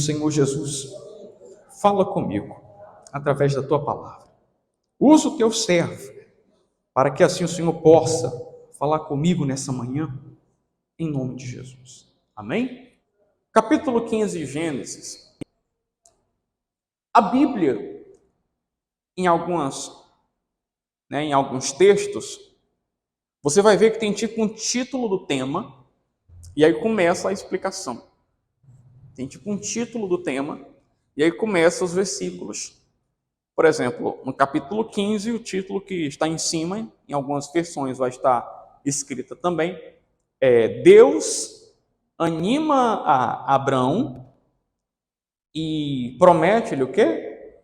Senhor Jesus, fala comigo através da tua palavra. Usa o teu servo para que assim o Senhor possa falar comigo nessa manhã, em nome de Jesus. Amém? Capítulo 15 de Gênesis. A Bíblia, em alguns textos, você vai ver que tem tipo um título do tema, e aí começa a explicação. Tem tipo um título do tema, e aí começam os versículos. Por exemplo, no capítulo 15, o título que está em cima, em algumas versões vai estar escrita também, Deus anima a Abrão e promete-lhe o quê?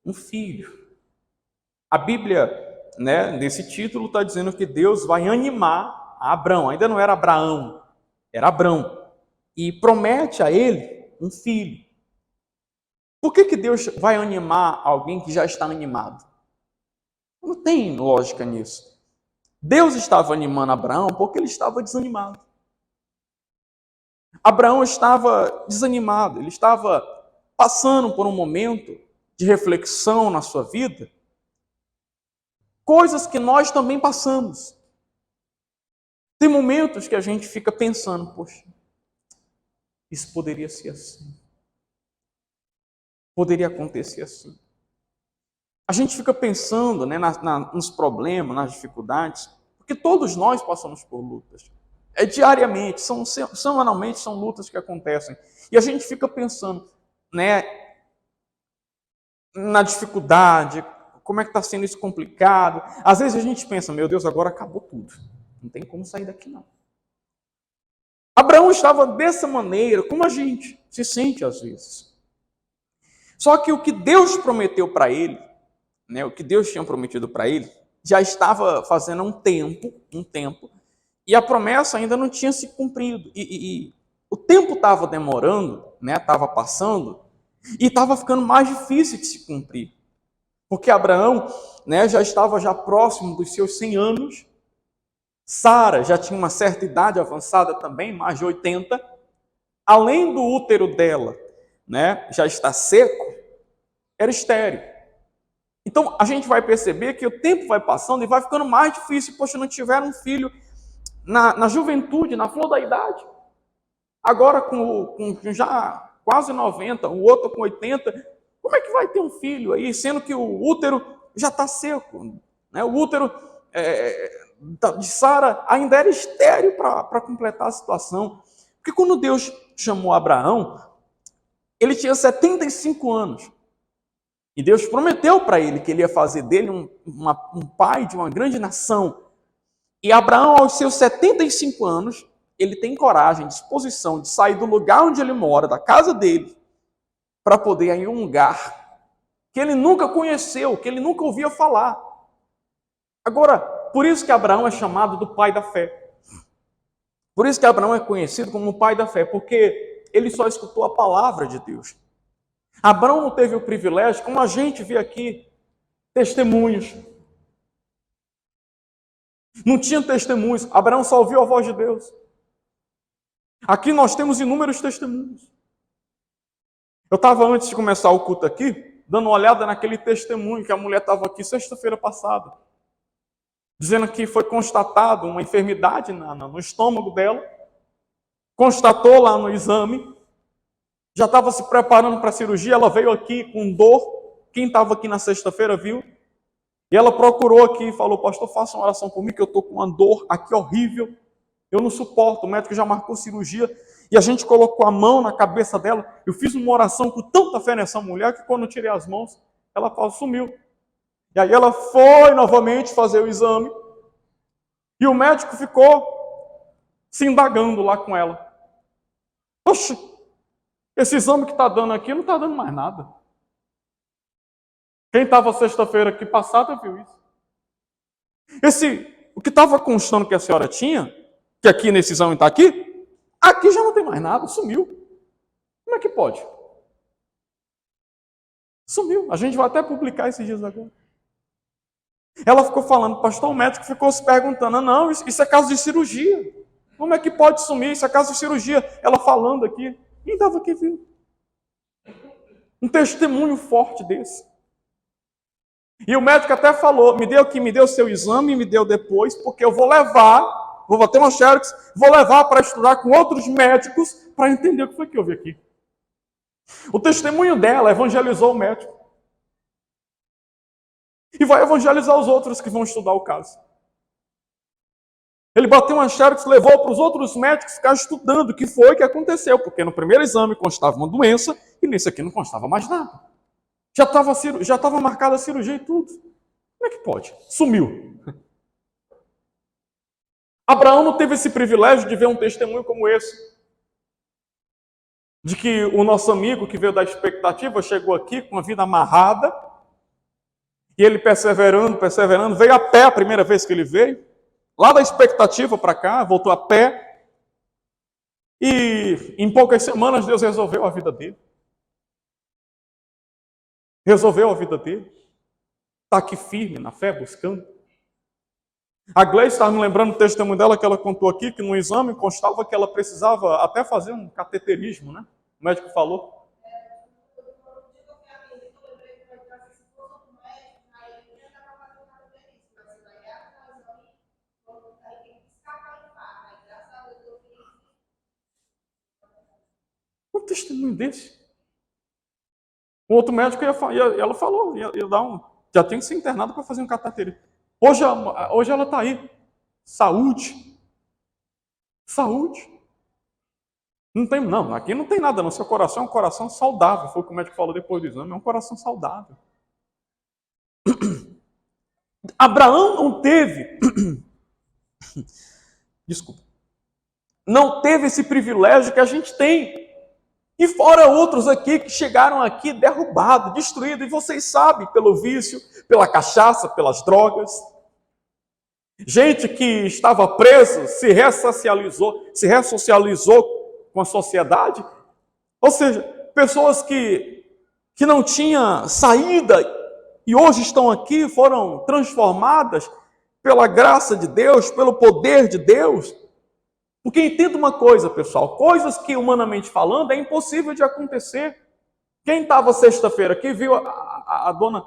Um filho. A Bíblia, nesse título, está dizendo que Deus vai animar a Abrão. Ainda não era Abraão, era Abrão. E promete a ele um filho. Por que Deus vai animar alguém que já está animado? Não tem lógica nisso. Deus estava animando Abraão porque ele estava desanimado. Abraão estava desanimado, ele estava passando por um momento de reflexão na sua vida, coisas que nós também passamos. Tem momentos que a gente fica pensando, poxa, isso poderia ser assim. Poderia acontecer assim. A gente fica pensando nos problemas, nas dificuldades, porque todos nós passamos por lutas. Diariamente, semanalmente, são lutas que acontecem. E a gente fica pensando na dificuldade, como é que está sendo isso complicado. Às vezes a gente pensa, meu Deus, agora acabou tudo. Não tem como sair daqui não. Abraão estava dessa maneira, como a gente se sente às vezes. Só que o que Deus prometeu para ele, o que Deus tinha prometido para ele, já estava fazendo um tempo, e a promessa ainda não tinha se cumprido. E o tempo estava demorando, estava passando, e estava ficando mais difícil de se cumprir. Porque Abraão já estava próximo dos seus 100 anos, Sara já tinha uma certa idade avançada também, mais de 80, além do útero dela já está seco, era estéril. Então, a gente vai perceber que o tempo vai passando e vai ficando mais difícil. Poxa, não tiveram um filho na juventude, na flor da idade. Agora, com já quase 90, o outro com 80, como é que vai ter um filho aí, sendo que o útero já está seco? O útero de Sara ainda era estéril para completar a situação. Porque quando Deus chamou Abraão, ele tinha 75 anos. E Deus prometeu para ele que ele ia fazer dele um pai de uma grande nação. E Abraão, aos seus 75 anos, ele tem coragem, disposição de sair do lugar onde ele mora, da casa dele, para poder ir a um lugar que ele nunca conheceu, que ele nunca ouvia falar. Agora, por isso que Abraão é chamado do pai da fé. Por isso que Abraão é conhecido como o pai da fé, porque ele só escutou a palavra de Deus. Abraão não teve o privilégio, como a gente vê aqui, testemunhos. Não tinha testemunhos. Abraão só ouviu a voz de Deus. Aqui nós temos inúmeros testemunhos. Eu estava, antes de começar o culto aqui, dando uma olhada naquele testemunho que a mulher estava aqui sexta-feira passada, dizendo que foi constatado uma enfermidade no estômago dela, constatou lá no exame, já estava se preparando para a cirurgia, ela veio aqui com dor, quem estava aqui na sexta-feira viu, e ela procurou aqui e falou, pastor, faça uma oração por mim, que eu estou com uma dor aqui horrível, eu não suporto, o médico já marcou cirurgia, e a gente colocou a mão na cabeça dela, eu fiz uma oração com tanta fé nessa mulher, que quando eu tirei as mãos, ela sumiu. E aí ela foi novamente fazer o exame, e o médico ficou se indagando lá com ela. Poxa, esse exame que está dando aqui não está dando mais nada. Quem estava sexta-feira aqui passada viu isso. O que estava constando que a senhora tinha, que aqui nesse exame está aqui já não tem mais nada, sumiu. Como é que pode? Sumiu. A gente vai até publicar esses dias agora. Ela ficou falando, pastor, o médico ficou se perguntando, não, isso é caso de cirurgia. Como é que pode sumir? Isso é caso de cirurgia. Ela falando aqui. Quem estava aqui viu. Um testemunho forte desse. E o médico até falou, me deu o seu exame, me deu depois, porque eu vou bater uma xerox, vou levar para estudar com outros médicos para entender o que foi que eu vi aqui. O testemunho dela evangelizou o médico. E vai evangelizar os outros que vão estudar o caso. Ele bateu uma xerox, levou para os outros médicos ficar estudando o que foi que aconteceu, porque no primeiro exame constava uma doença e nesse aqui não constava mais nada. Já estava marcada a cirurgia e tudo. Como é que pode? Sumiu. Abraão não teve esse privilégio de ver um testemunho como esse. De que o nosso amigo que veio da expectativa chegou aqui com a vida amarrada e ele perseverando, veio a pé a primeira vez que ele veio, lá da expectativa para cá, voltou a pé e em poucas semanas Deus resolveu a vida dele. Resolveu a vida dele. Está aqui firme na fé, buscando. A Gleice estava me lembrando do testemunho dela que ela contou aqui, que no exame constava que ela precisava até fazer um cateterismo, né? O médico falou. Um testemunho desse. Um outro médico ela falou, já tem que ser internado para fazer um cateterismo. Hoje ela está aí. Saúde. Saúde. Não, aqui não tem nada, não. Seu coração é um coração saudável. Foi o que o médico falou depois do exame. É um coração saudável. Abraão não teve. Desculpa. Não teve esse privilégio que a gente tem. E fora outros aqui que chegaram aqui derrubados, destruídos. E vocês sabem, pelo vício, pela cachaça, pelas drogas. Gente que estava presa, se ressocializou com a sociedade. Ou seja, pessoas que não tinham saída e hoje estão aqui, foram transformadas pela graça de Deus, pelo poder de Deus. Porque entenda uma coisa, pessoal, coisas que humanamente falando é impossível de acontecer. Quem estava sexta-feira aqui viu a dona,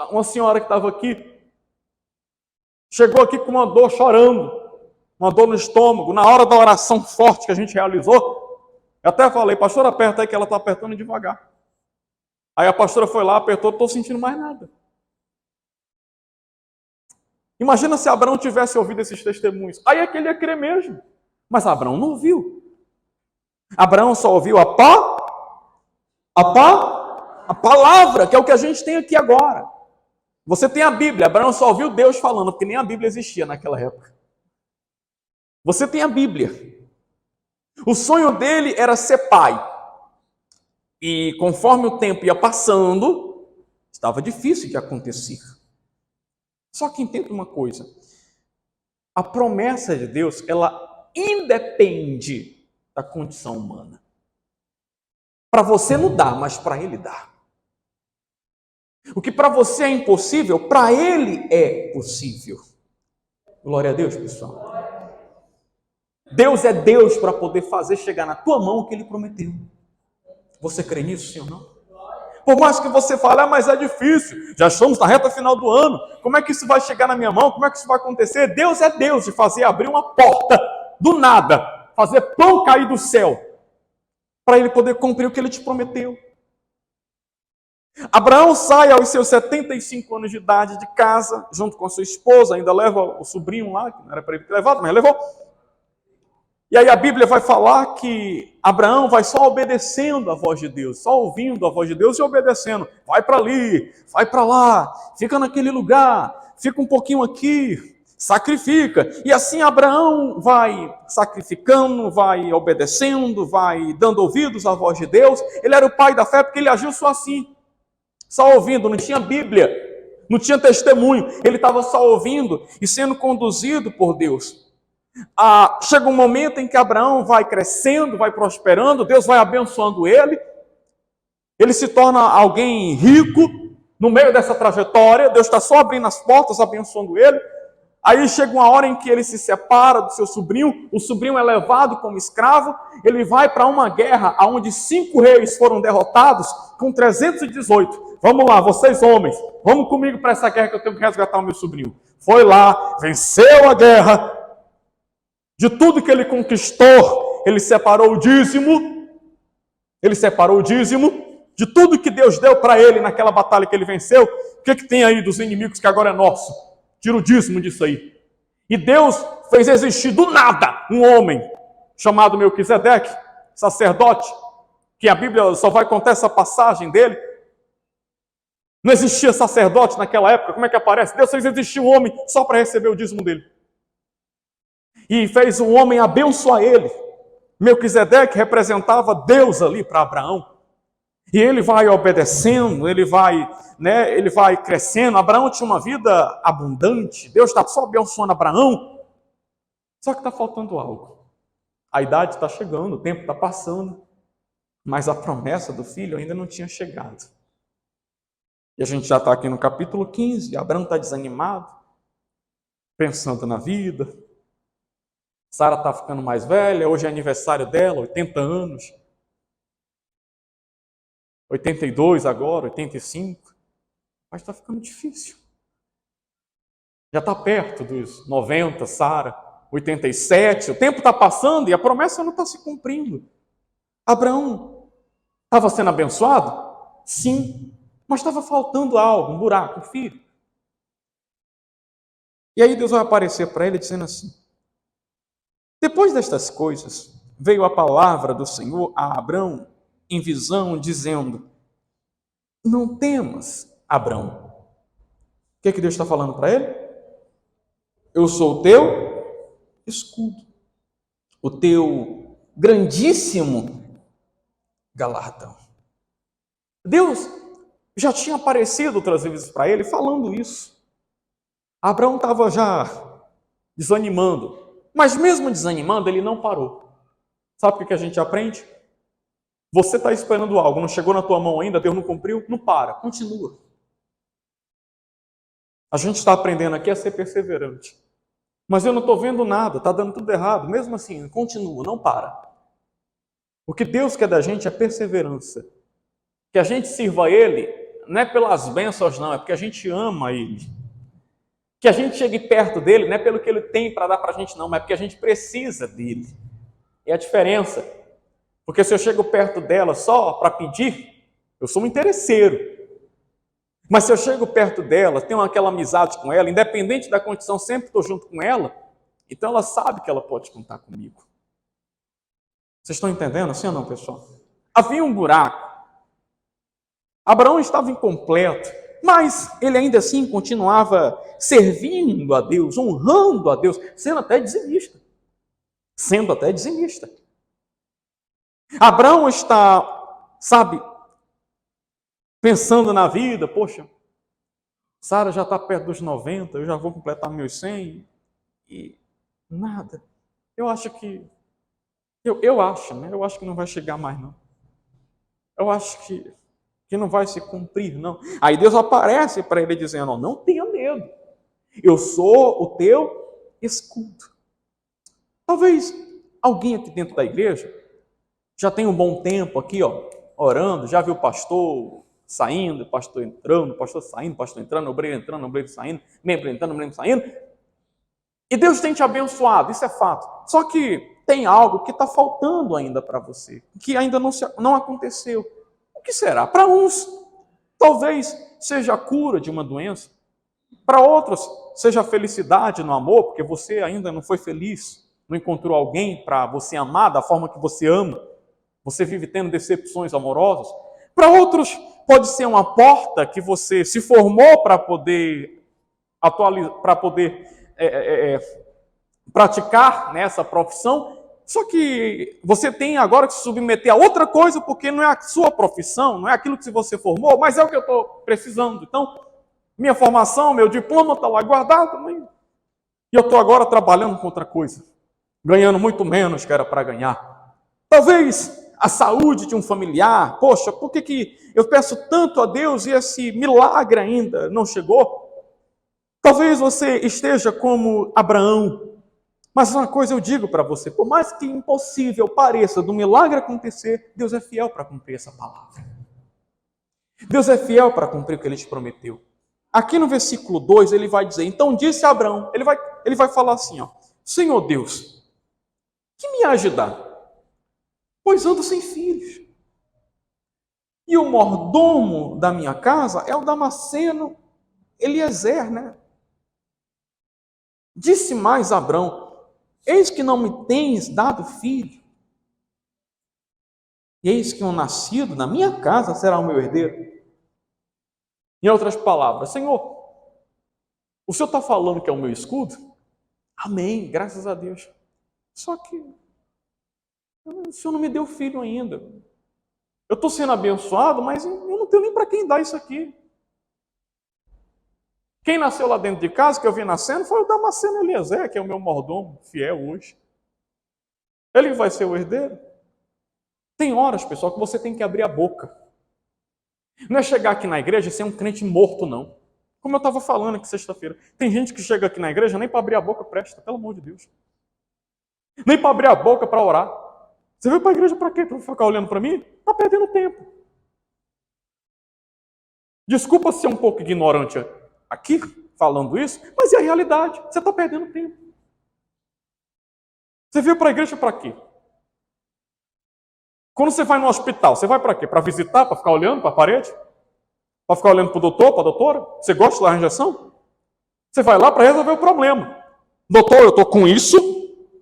uma senhora que estava aqui, chegou aqui com uma dor chorando, uma dor no estômago, na hora da oração forte que a gente realizou, eu até falei, pastora, aperta aí que ela está apertando devagar. Aí a pastora foi lá, apertou, não estou sentindo mais nada. Imagina se Abraão tivesse ouvido esses testemunhos. Aí é que ele ia crer mesmo. Mas Abraão não ouviu. Abraão só ouviu a palavra, que é o que a gente tem aqui agora. Você tem a Bíblia. Abraão só ouviu Deus falando, porque nem a Bíblia existia naquela época. Você tem a Bíblia. O sonho dele era ser pai. E conforme o tempo ia passando, estava difícil de acontecer. Só que entenda uma coisa. A promessa de Deus, ela independe da condição humana. Para você não dá, mas para Ele dá. O que para você é impossível, para Ele é possível. Glória a Deus, pessoal. Deus é Deus para poder fazer chegar na tua mão o que Ele prometeu. Você crê nisso, sim ou não? Por mais que você fale, mas é difícil, já estamos na reta final do ano, como é que isso vai chegar na minha mão? Como é que isso vai acontecer? Deus é Deus de fazer abrir uma porta do nada, fazer pão cair do céu, para Ele poder cumprir o que Ele te prometeu. Abraão sai aos seus 75 anos de idade de casa, junto com a sua esposa, ainda leva o sobrinho lá, que não era para ele ter levado, mas levou. E aí a Bíblia vai falar que Abraão vai só obedecendo a voz de Deus, só ouvindo a voz de Deus e obedecendo. Vai para ali, vai para lá, fica naquele lugar, fica um pouquinho aqui, sacrifica. E assim Abraão vai sacrificando, vai obedecendo, vai dando ouvidos à voz de Deus. Ele era o pai da fé porque ele agiu só assim, só ouvindo, não tinha Bíblia, não tinha testemunho. Ele estava só ouvindo e sendo conduzido por Deus. Chega um momento em que Abraão vai crescendo, vai prosperando, Deus vai abençoando ele se torna alguém rico no meio dessa trajetória, Deus está só abrindo as portas, abençoando ele, Aí chega uma hora em que ele se separa do seu sobrinho, o sobrinho é levado como escravo, ele vai para uma guerra onde 5 reis foram derrotados com 318. Vamos lá, vocês homens, vamos comigo para essa guerra que eu tenho que resgatar o meu sobrinho. Foi lá, venceu a guerra, de tudo que ele conquistou, ele separou o dízimo, de tudo que Deus deu para ele naquela batalha que ele venceu. O que tem aí dos inimigos que agora é nosso? Tira o dízimo disso aí. E Deus fez existir do nada um homem chamado Melquisedeque, sacerdote, que a Bíblia só vai contar essa passagem dele. Não existia sacerdote naquela época, como é que aparece? Deus fez existir um homem só para receber o dízimo dele. E fez o homem abençoar ele. Melquisedeque representava Deus ali para Abraão. E ele vai obedecendo, ele vai crescendo. Abraão tinha uma vida abundante. Deus está só abençoando Abraão. Só que está faltando algo. A idade está chegando, o tempo está passando. Mas a promessa do filho ainda não tinha chegado. E a gente já está aqui no capítulo 15. Abraão está desanimado, pensando na vida. Sara está ficando mais velha, hoje é aniversário dela, 80 anos. 82 agora, 85. Mas está ficando difícil. Já está perto dos 90, Sara, 87. O tempo está passando e a promessa não está se cumprindo. Abraão estava sendo abençoado? Sim. Mas estava faltando algo, um buraco, um filho. E aí Deus vai aparecer para ele dizendo assim: depois destas coisas, veio a palavra do Senhor a Abrão em visão, dizendo: não temas, Abrão. O que Deus está falando para ele? Eu sou o teu escudo, o teu grandíssimo galardão. Deus já tinha aparecido outras vezes para ele falando isso. Abraão estava já desanimando, mas mesmo desanimando, ele não parou. Sabe o que a gente aprende? Você está esperando algo, não chegou na tua mão ainda, Deus não cumpriu, não para, continua. A gente está aprendendo aqui a ser perseverante. Mas eu não estou vendo nada, está dando tudo errado. Mesmo assim, continua, não para. O que Deus quer da gente é perseverança. Que a gente sirva a Ele, não é pelas bênçãos não, é porque a gente ama Ele. Que a gente chegue perto dEle, não é pelo que Ele tem para dar para a gente não, mas é porque a gente precisa dEle. É a diferença. Porque se eu chego perto dela só para pedir, eu sou um interesseiro. Mas se eu chego perto dela, tenho aquela amizade com ela, independente da condição, sempre estou junto com ela, então ela sabe que ela pode contar comigo. Vocês estão entendendo assim ou não, pessoal? Havia um buraco. Abraão estava incompleto, mas ele ainda assim continuava servindo a Deus, honrando a Deus, sendo até dizimista. Abraão está, pensando na vida, poxa, Sara já está perto dos 90, eu já vou completar meus 100 e nada. Eu acho que não vai chegar mais não. Eu acho que não vai se cumprir não. Aí Deus aparece para ele dizendo: não tenha medo, eu sou o teu escudo. Talvez alguém aqui dentro da igreja já tem um bom tempo aqui, orando, já viu o pastor saindo, pastor entrando, pastor saindo, pastor entrando, obreiro entrando, obreiro saindo, membro entrando, membro saindo. E Deus tem te abençoado, isso é fato. Só que tem algo que está faltando ainda para você, que ainda não aconteceu. O que será? Para uns, talvez seja a cura de uma doença. Para outros, seja a felicidade no amor, porque você ainda não foi feliz, não encontrou alguém para você amar da forma que você ama. Você vive tendo decepções amorosas. Para outros, pode ser uma porta que você se formou para poder praticar nessa profissão, só que você tem agora que se submeter a outra coisa, porque não é a sua profissão, não é aquilo que você formou, mas é o que eu estou precisando. Então, minha formação, meu diploma está lá guardado, e eu estou agora trabalhando com outra coisa, ganhando muito menos que era para ganhar. Talvez a saúde de um familiar, poxa, por que eu peço tanto a Deus e esse milagre ainda não chegou? Talvez você esteja como Abraão, mas uma coisa eu digo para você, por mais que impossível pareça do milagre acontecer, Deus é fiel para cumprir essa palavra. Deus é fiel para cumprir o que ele te prometeu. Aqui no versículo 2 ele vai dizer, então disse Abraão, ele vai falar assim, ó, Senhor Deus, que me ajudar? Pois ando sem filhos. E o mordomo da minha casa é o Damasceno Eliezer, né? Disse mais Abrão, eis que não me tens dado filho. E eis que um nascido na minha casa será o meu herdeiro. Em outras palavras, Senhor, o Senhor está falando que é o meu escudo? Amém, graças a Deus. Só que o Senhor não me deu filho ainda. Eu estou sendo abençoado, mas eu não tenho nem para quem dar isso aqui. Quem nasceu lá dentro de casa, que eu vi nascendo, foi o Damasceno Eliezer, que é o meu mordomo fiel hoje. Ele vai ser o herdeiro. Tem horas, pessoal, que você tem que abrir a boca. Não é chegar aqui na igreja e ser um crente morto, não. Como eu estava falando aqui sexta-feira. Tem gente que chega aqui na igreja nem para abrir a boca presta, pelo amor de Deus. Nem para abrir a boca para orar. Você veio para a igreja para quê? Para ficar olhando para mim? Está perdendo tempo. Desculpa ser um pouco ignorante aqui, falando isso, mas é a realidade. Você está perdendo tempo. Você veio para a igreja para quê? Quando você vai no hospital, você vai para quê? Para visitar, para ficar olhando para a parede? Para ficar olhando para o doutor, para a doutora? Você gosta de dar injeção? Você vai lá para resolver o problema. Doutor, eu estou com isso,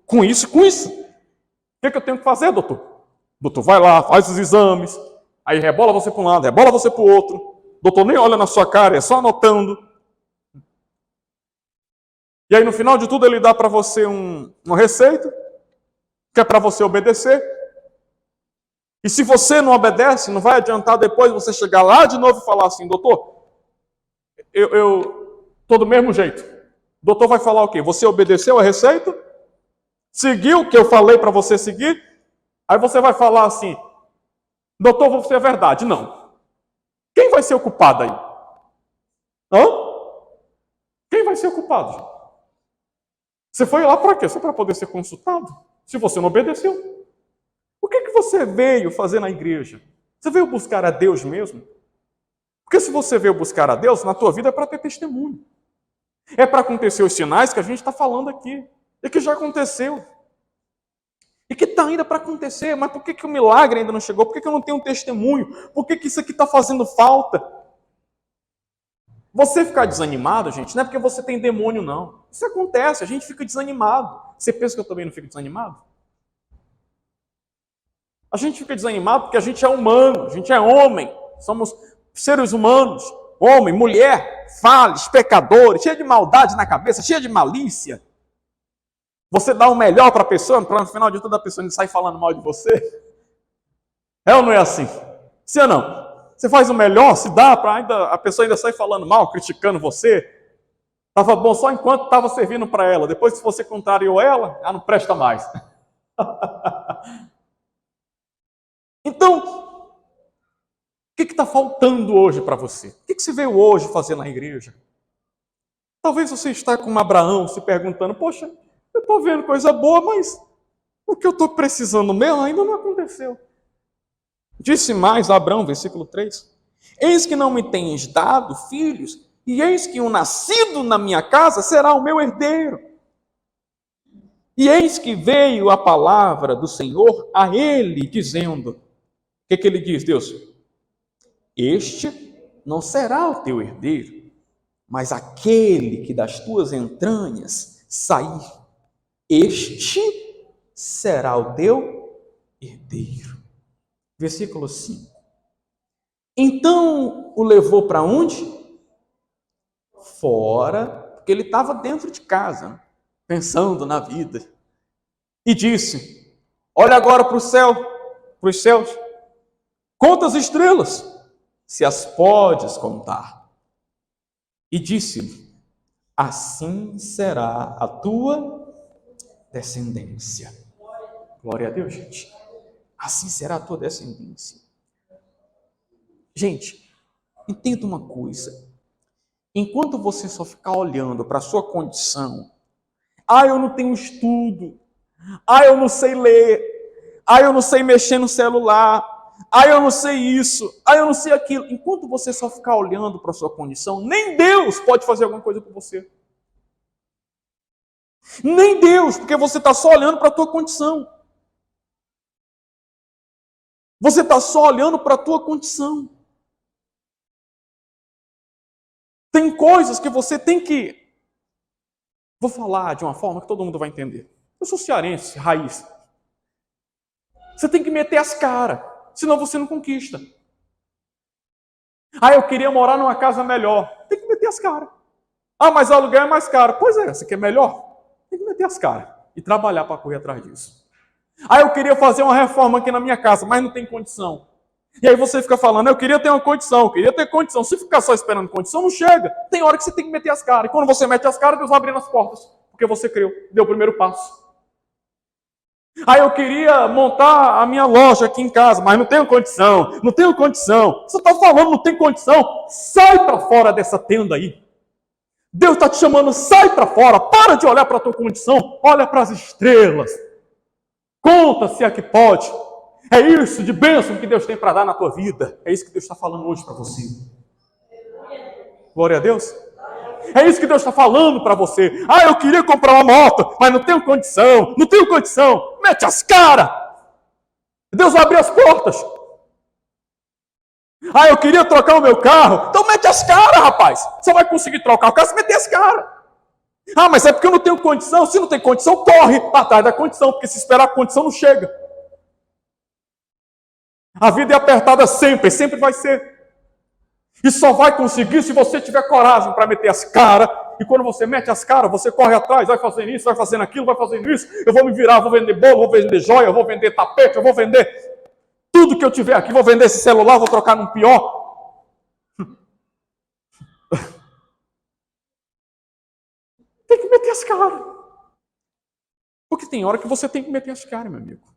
com isso e com isso. O que eu tenho que fazer, doutor? Doutor, vai lá, faz os exames, aí rebola você para um lado, rebola você para o outro. Doutor nem olha na sua cara, é só anotando. E aí no final de tudo ele dá para você uma receita, que é para você obedecer. E se você não obedece, não vai adiantar depois você chegar lá de novo e falar assim, doutor, eu estou do mesmo jeito. O doutor vai falar o quê? Você obedeceu a receita? Seguiu o que eu falei para você seguir? Aí você vai falar assim, doutor, você é verdade. Não. Quem vai ser o culpado aí? Hã? Quem vai ser o culpado? Você foi lá para quê? Só para poder ser consultado? Se você não obedeceu. O que você veio fazer na igreja? Você veio buscar a Deus mesmo? Porque se você veio buscar a Deus, na tua vida é para ter testemunho. É para acontecer os sinais que a gente está falando aqui. E que já aconteceu. E que está ainda para acontecer. Mas por que o milagre ainda não chegou? Por que eu não tenho um testemunho? Por que isso aqui está fazendo falta? Você ficar desanimado, gente, não é porque você tem demônio, não. Isso acontece, a gente fica desanimado. Você pensa que eu também não fico desanimado? A gente fica desanimado porque a gente é humano, a gente é homem, somos seres humanos, homem, mulher, falhos, pecadores, cheio de maldade na cabeça, cheio de malícia. Você dá o melhor para a pessoa, para no final de tudo a pessoa não sair falando mal de você? É ou não é assim? Sim ou não? Você faz o melhor, se dá para a pessoa ainda sair falando mal, criticando você. Estava bom só enquanto estava servindo para ela. Depois, se você contrariou ela, ela não presta mais. Então, o que está faltando hoje para você? O que você veio hoje fazer na igreja? Talvez você está como Abraão, se perguntando, poxa, eu estou vendo coisa boa, mas o que eu estou precisando mesmo ainda não aconteceu. Disse mais Abraão, versículo 3, eis que não me tens dado filhos, e eis que um nascido na minha casa será o meu herdeiro. E eis que veio a palavra do Senhor a ele, dizendo, o que ele diz, Deus? Este não será o teu herdeiro, mas aquele que das tuas entranhas sair, este será o teu herdeiro. Versículo 5. Então o levou para onde? Fora, porque ele estava dentro de casa, pensando na vida. E disse, olha agora para o céu, para os céus, conta as estrelas, se as podes contar. E disse-lhe, assim será a tua descendência. Glória a Deus, gente. Assim será a tua descendência. Gente, entenda uma coisa. Enquanto você só ficar olhando para a sua condição, ah, eu não tenho estudo, ah, eu não sei ler, ah, eu não sei mexer no celular, ah, eu não sei isso, ah, eu não sei aquilo. Enquanto você só ficar olhando para a sua condição, nem Deus pode fazer alguma coisa por você. Nem Deus, porque você está só olhando para a tua condição. Você está só olhando para a tua condição. Tem coisas que você tem que... Vou falar de uma forma que todo mundo vai entender. Eu sou cearense, raiz. Você tem que meter as caras, senão você não conquista. Ah, eu queria morar numa casa melhor. Tem que meter as caras. Ah, mas o aluguel é mais caro. Pois é, você quer melhor? Tem que meter as caras e trabalhar para correr atrás disso. Ah, eu queria fazer uma reforma aqui na minha casa, mas não tem condição. E aí você fica falando, eu queria ter uma condição, eu queria ter condição. Se ficar só esperando condição, não chega. Tem hora que você tem que meter as caras. E quando você mete as caras, Deus vai abrindo as portas. Porque você creu, deu o primeiro passo. Ah, eu queria montar a minha loja aqui em casa, mas não tenho condição, não tenho condição. Você está falando, não tem condição? Sai para fora dessa tenda aí. Deus está te chamando, sai para fora, para de olhar para a tua condição, olha para as estrelas. Conta se é que pode. É isso de bênção que Deus tem para dar na tua vida. É isso que Deus está falando hoje para você. Glória a Deus. É isso que Deus está falando para você. Ah, eu queria comprar uma moto, mas não tenho condição, não tenho condição. Mete as caras. Deus vai abrir as portas. Ah, eu queria trocar o meu carro. Então mete as caras, rapaz. Você vai conseguir trocar o carro se meter as caras. Ah, mas é porque eu não tenho condição. Se não tem condição, corre atrás da condição, porque se esperar a condição não chega. A vida é apertada sempre, sempre vai ser. E só vai conseguir se você tiver coragem para meter as caras. E quando você mete as caras, você corre atrás, vai fazendo isso, vai fazendo aquilo, vai fazendo isso. Eu vou me virar, vou vender bolo, vou vender joia, eu vou vender tapete, eu vou vender tudo que eu tiver aqui. Vou vender esse celular, vou trocar num pior. Tem que meter as caras. Porque tem hora que você tem que meter as caras, meu amigo.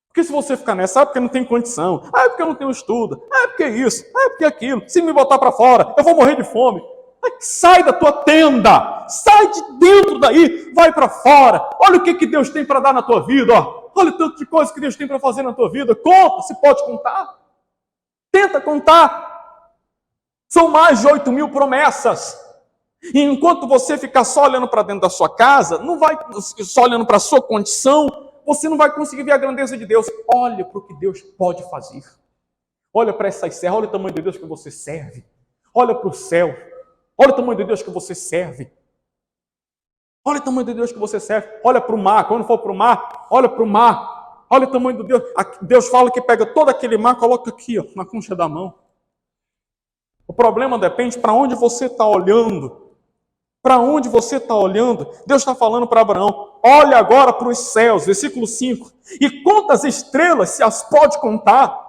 Porque se você ficar nessa, porque não tem condição, porque eu não tenho estudo, porque isso, porque aquilo, se me botar para fora, eu vou morrer de fome. Sai da tua tenda, sai de dentro daí, vai para fora. Olha o que Deus tem para dar na tua vida, ó. Olha o tanto de coisa que Deus tem para fazer na tua vida. Conta, se pode contar. Tenta contar. São mais de 8.000 promessas. E enquanto você ficar só olhando para dentro da sua casa, não vai só olhando para a sua condição, você não vai conseguir ver a grandeza de Deus. Olha para o que Deus pode fazer. Olha para essas serras, olha o tamanho de Deus que você serve. Olha para o céu. Olha o tamanho de Deus que você serve. Olha o tamanho de Deus que você serve. Olha para o mar. Quando for para o mar, olha para o mar. Olha o tamanho do Deus. Deus fala que pega todo aquele mar, coloca aqui, ó, na concha da mão. O problema depende para onde você está olhando. Para onde você está olhando? Deus está falando para Abraão, olha agora para os céus, versículo 5, e quantas estrelas se as pode contar?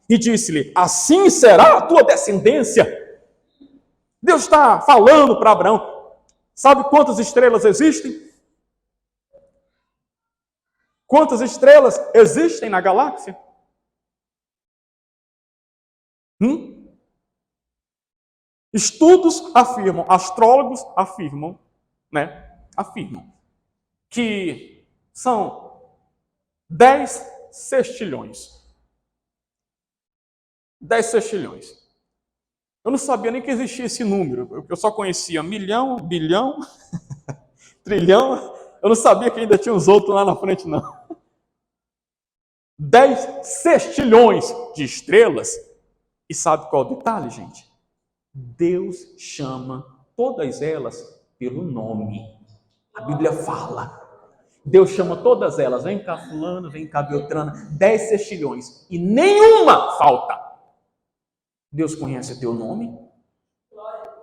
E disse-lhe, assim será a tua descendência. Deus está falando para Abraão, sabe quantas estrelas existem? Quantas estrelas existem na galáxia? Estudos afirmam, astrólogos afirmam, afirmam que são 10 sextilhões. 10 sextilhões. Eu não sabia nem que existia esse número. Eu só conhecia milhão, bilhão, trilhão. Eu não sabia que ainda tinha uns outros lá na frente, não. 10 sextilhões de estrelas. E sabe qual é o detalhe, gente? Deus chama todas elas pelo nome. A Bíblia fala. Deus chama todas elas. Vem cá fulano, vem cá Beltrana. 10 sextilhões. E nenhuma falta. Deus conhece teu nome?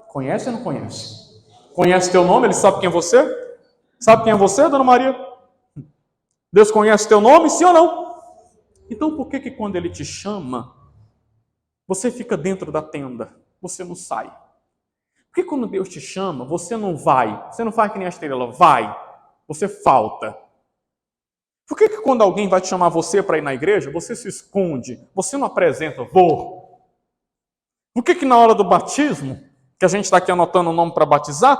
Conhece ou não conhece? Conhece teu nome? Ele sabe quem é você? Sabe quem é você, dona Maria? Deus conhece teu nome, sim ou não? Então por que quando Ele te chama, você fica dentro da tenda? Você não sai. Por que quando Deus te chama, você não vai? Você não faz que nem a estrela, vai. Você falta. Por que quando alguém vai te chamar você para ir na igreja, você se esconde? Você não apresenta, vou. Por que na hora do batismo, que a gente está aqui anotando o nome para batizar,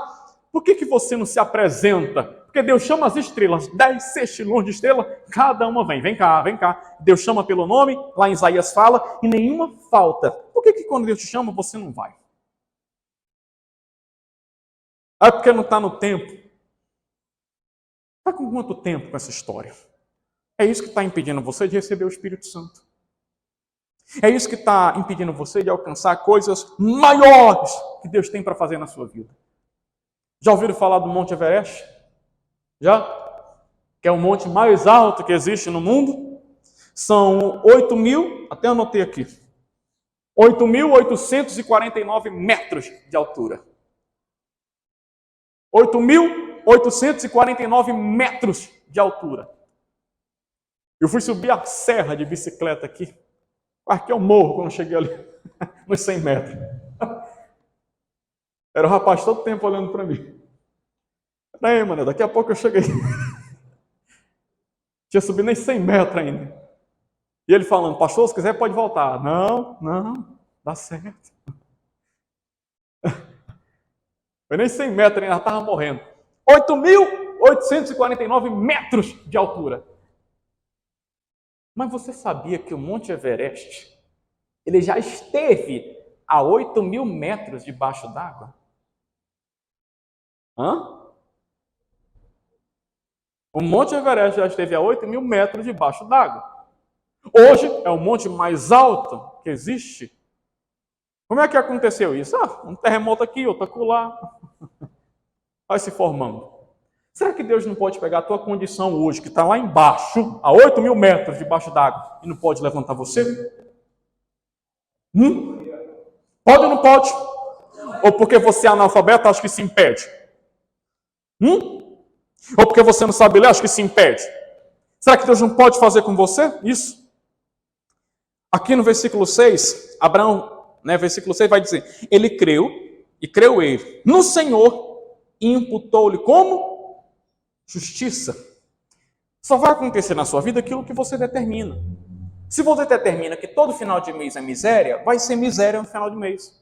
por que você não se apresenta? Porque Deus chama as estrelas, 10 sextilhões de estrelas, cada uma vem cá, vem cá. Deus chama pelo nome, lá em Isaías fala, e nenhuma falta. Por que quando Deus te chama, você não vai? É porque não está no tempo. Está com quanto tempo com essa história? É isso que está impedindo você de receber o Espírito Santo. É isso que está impedindo você de alcançar coisas maiores que Deus tem para fazer na sua vida. Já ouviram falar do Monte Everest? Já? Que é o monte mais alto que existe no mundo. São 8.000, até anotei aqui, 8.849 metros de altura. 8.849 metros de altura. Eu fui subir a serra de bicicleta aqui. Aqui é o morro quando eu cheguei ali, nos 100 metros. Era o rapaz todo tempo olhando para mim. Peraí, mano, daqui a pouco eu cheguei. Tinha subido nem 100 metros ainda. E ele falando, pastor, se quiser pode voltar. Não, dá certo. Foi nem 100 metros ainda, já estava morrendo. 8.849 metros de altura. Mas você sabia que o Monte Everest, ele já esteve a 8.000 metros debaixo d'água? O Monte Everest já esteve a 8.000 metros debaixo d'água. Hoje é o monte mais alto que existe. Como é que aconteceu isso? Um terremoto aqui, outro acolá. Vai se formando. Será que Deus não pode pegar a tua condição hoje, que está lá embaixo, a 8.000 metros debaixo d'água, e não pode levantar você? Pode ou não pode? Ou porque você é analfabeto, acha que se impede? Ou porque você não sabe ler, acha que se impede? Será que Deus não pode fazer com você isso? Aqui no versículo 6, Abraão, versículo 6 vai dizer, ele creu, e creu ele, no Senhor, e imputou-lhe como? Justiça. Só vai acontecer na sua vida aquilo que você determina. Se você determina que todo final de mês é miséria, vai ser miséria no final de mês.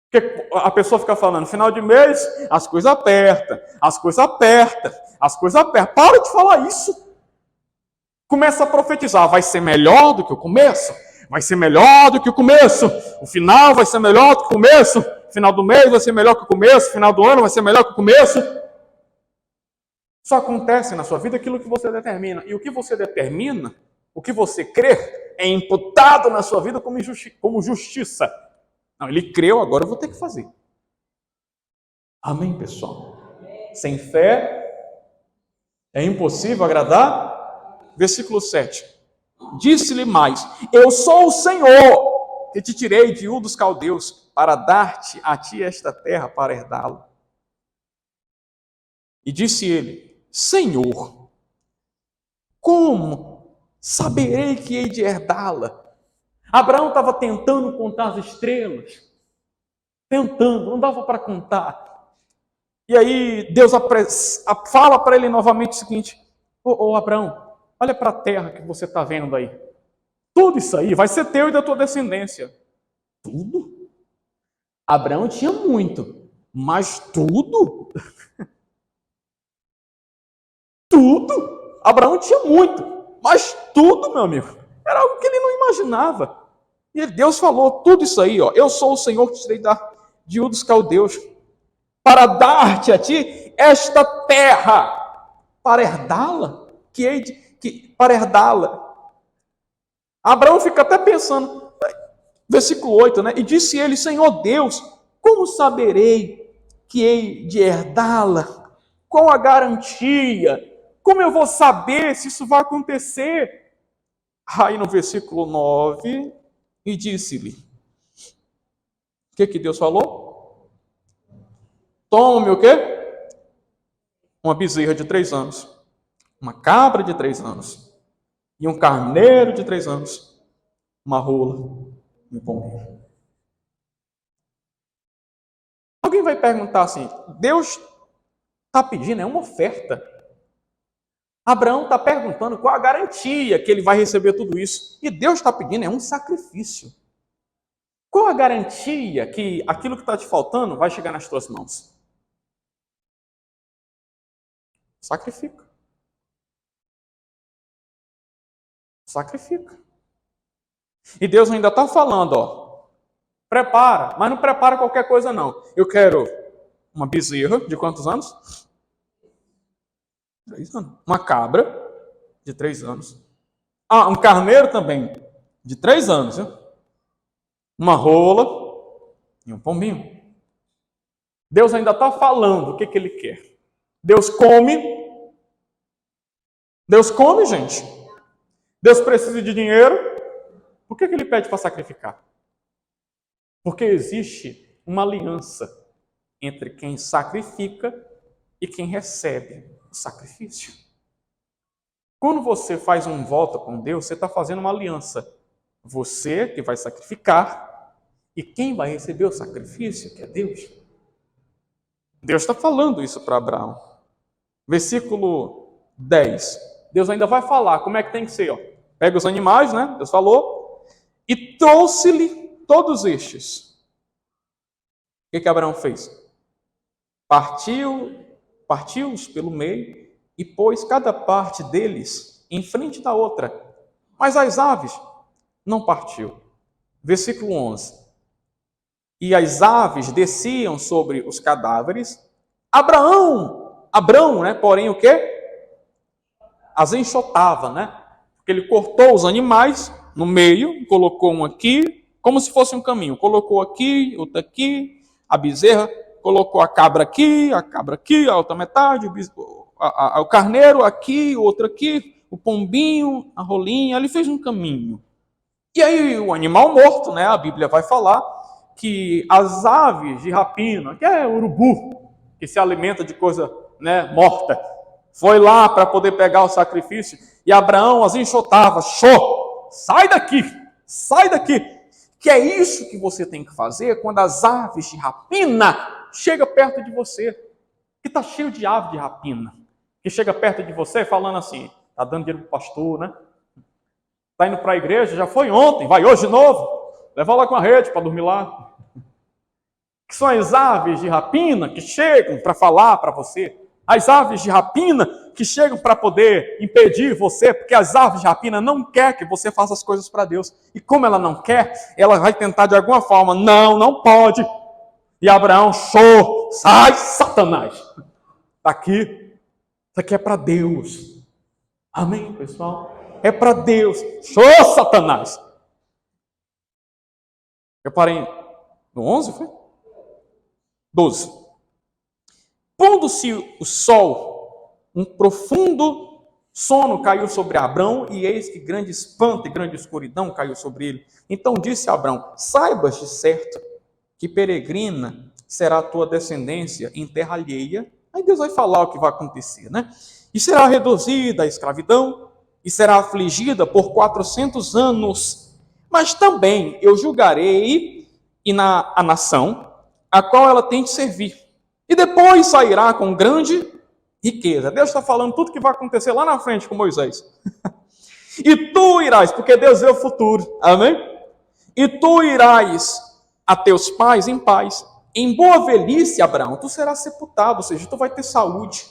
Porque a pessoa fica falando, final de mês, as coisas apertam, as coisas apertam, as coisas apertam. Para de falar isso. Começa a profetizar, vai ser melhor do que o começo, vai ser melhor do que o começo, o final vai ser melhor do que o começo, o final do mês vai ser melhor que o começo, o final do ano vai ser melhor que o começo. Só acontece na sua vida aquilo que você determina. E o que você determina, o que você crê, é imputado na sua vida como justiça. Não, ele creu, agora eu vou ter que fazer. Amém, pessoal? Sem fé é impossível agradar. Versículo 7. Disse-lhe mais, eu sou o Senhor, que te tirei de Ur dos Caldeus, para dar-te a ti esta terra para herdá-la. E disse ele, Senhor, como saberei que hei de herdá-la? Abraão estava tentando contar as estrelas. Tentando, não dava para contar. E aí Deus fala para ele novamente o seguinte, ô Abraão, olha para a terra que você está vendo aí. Tudo isso aí vai ser teu e da tua descendência. Tudo? Abraão tinha muito, mas tudo? Tudo? Abraão tinha muito, mas tudo, meu amigo, era algo que ele não imaginava. E Deus falou tudo isso aí, eu sou o Senhor que te tirei de Ur dos Caldeus, para dar-te a ti esta terra, para herdá-la, para herdá-la. Abraão fica até pensando, versículo 8, e disse ele, Senhor Deus, como saberei que hei de herdá-la? Qual a garantia? Como eu vou saber se isso vai acontecer? Aí no versículo 9, e disse-lhe, o que Deus falou? Tome o quê? Uma bezerra de 3 anos, uma cabra de 3 anos, e um carneiro de 3 anos, uma rola e um pombinho. Alguém vai perguntar assim, Deus está pedindo, é uma oferta. Abraão está perguntando qual a garantia que ele vai receber tudo isso. E Deus está pedindo, é um sacrifício. Qual a garantia que aquilo que está te faltando vai chegar nas tuas mãos? Sacrifica. Sacrifica. E Deus ainda está falando, ó, prepara, mas não prepara qualquer coisa não. Eu quero uma bezerra de quantos anos? 3 anos. Uma cabra de 3 anos. Ah, um carneiro também de 3 anos, viu? Uma rola e um pombinho. Deus ainda está falando o que ele quer. Deus come. Deus come, gente. Deus precisa de dinheiro. Por que ele pede para sacrificar? Porque existe uma aliança entre quem sacrifica e quem recebe o sacrifício. Quando você faz um voto com Deus, você está fazendo uma aliança. Você que vai sacrificar e quem vai receber o sacrifício, que é Deus. Deus está falando isso para Abraão. Versículo 10. Deus ainda vai falar como é que tem que ser. Ó. Pega os animais, né? Deus falou. E trouxe-lhe todos estes. O que Abraão fez? Partiu-os pelo meio e pôs cada parte deles em frente da outra. Mas as aves não partiu. Versículo 11. E as aves desciam sobre os cadáveres. Abrão, né? Porém, o quê? As enxotava, né? Porque ele cortou os animais no meio, colocou um aqui, como se fosse um caminho. Colocou aqui, outro aqui, a bezerra, colocou a cabra aqui, a outra metade, o carneiro aqui, o outro aqui, o pombinho, a rolinha, ele fez um caminho. E aí o animal morto, né? A Bíblia vai falar que as aves de rapina, que é urubu, que se alimenta de coisa, né, morta, foi lá para poder pegar o sacrifício e Abraão as enxotava. Show! Sai daqui! Sai daqui! Que é isso que você tem que fazer quando as aves de rapina chegam perto de você. Que está cheio de ave de rapina. Que chega perto de você falando assim, está dando dinheiro para o pastor, né? Está indo para a igreja, já foi ontem, vai hoje de novo. Leva lá com a rede para dormir lá. Que são as aves de rapina que chegam para falar para você. As aves de rapina que chegam para poder impedir você, porque as aves de rapina não querem que você faça as coisas para Deus. E como ela não quer, ela vai tentar de alguma forma, não pode. E Abraão, show, sai Satanás. Daqui, isso aqui é para Deus. Amém, pessoal? É para Deus. Show, Satanás. Eu parei no 11, foi? 12. Pondo-se o sol, um profundo sono caiu sobre Abrão, e eis que grande espanto e grande escuridão caiu sobre ele. Então disse Abrão, saibas de certo que peregrina será a tua descendência em terra alheia. Aí Deus vai falar o que vai acontecer, né? E será reduzida à escravidão, e será afligida por 400 anos. Mas também eu julgarei a nação a qual ela tem de servir. E depois sairá com grande riqueza. Deus está falando tudo que vai acontecer lá na frente com Moisés. E tu irás, porque Deus é o futuro. Amém? E tu irás a teus pais em paz. Em boa velhice, Abraão, tu serás sepultado, ou seja, tu vai ter saúde.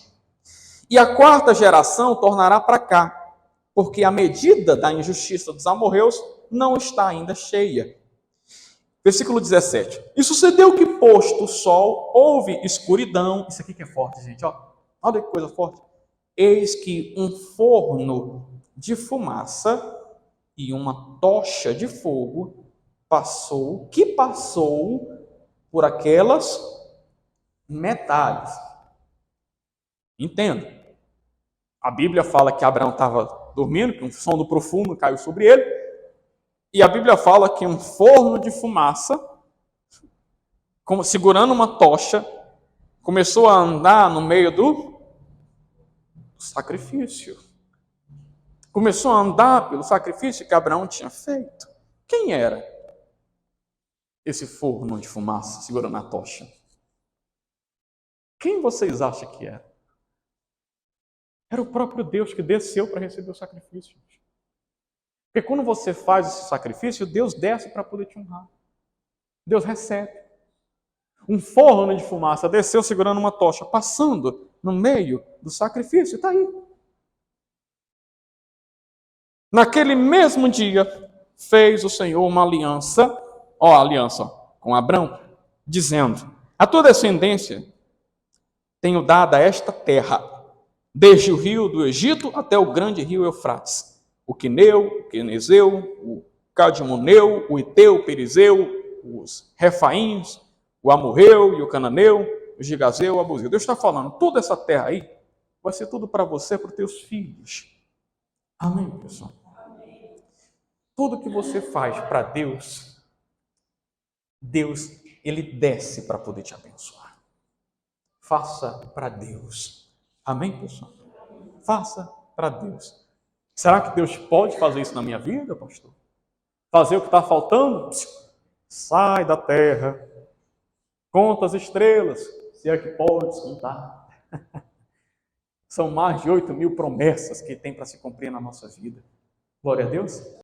E a quarta geração tornará para cá, porque a medida da injustiça dos amorreus não está ainda cheia. Versículo 17. E sucedeu que, posto o sol, houve escuridão. Isso aqui que é forte, gente. Ó. Olha que coisa forte. Eis que um forno de fumaça e uma tocha de fogo passou por aquelas metades. Entenda. A Bíblia fala que Abraão estava dormindo, que um sono profundo caiu sobre ele. E a Bíblia fala que um forno de fumaça, como segurando uma tocha, começou a andar no meio do sacrifício. Começou a andar pelo sacrifício que Abraão tinha feito. Quem era esse forno de fumaça segurando a tocha? Quem vocês acham que era? Era o próprio Deus que desceu para receber o sacrifício. Porque quando você faz esse sacrifício, Deus desce para poder te honrar. Deus recebe. Um forno de fumaça desceu segurando uma tocha, passando no meio do sacrifício. Está aí. Naquele mesmo dia, fez o Senhor uma aliança, a aliança com Abrão, dizendo: a tua descendência tenho dado a esta terra, desde o rio do Egito até o grande rio Eufrates, o Quineu, o Quenezeu, o Cadmoneu, o Iteu, o Perizeu, os Refaíns, o Amorreu e o Cananeu, o Gigazeu, o Abuzeu. Deus está falando, toda essa terra aí vai ser tudo para você, para os teus filhos. Amém, pessoal? Tudo que você faz para Deus, Deus, Ele desce para poder te abençoar. Faça para Deus. Amém, pessoal? Faça para Deus. Será que Deus pode fazer isso na minha vida, pastor? Fazer o que está faltando? Sai da terra. Conta as estrelas, se é que podes contar. São mais de 8.000 promessas que tem para se cumprir na nossa vida. Glória a Deus.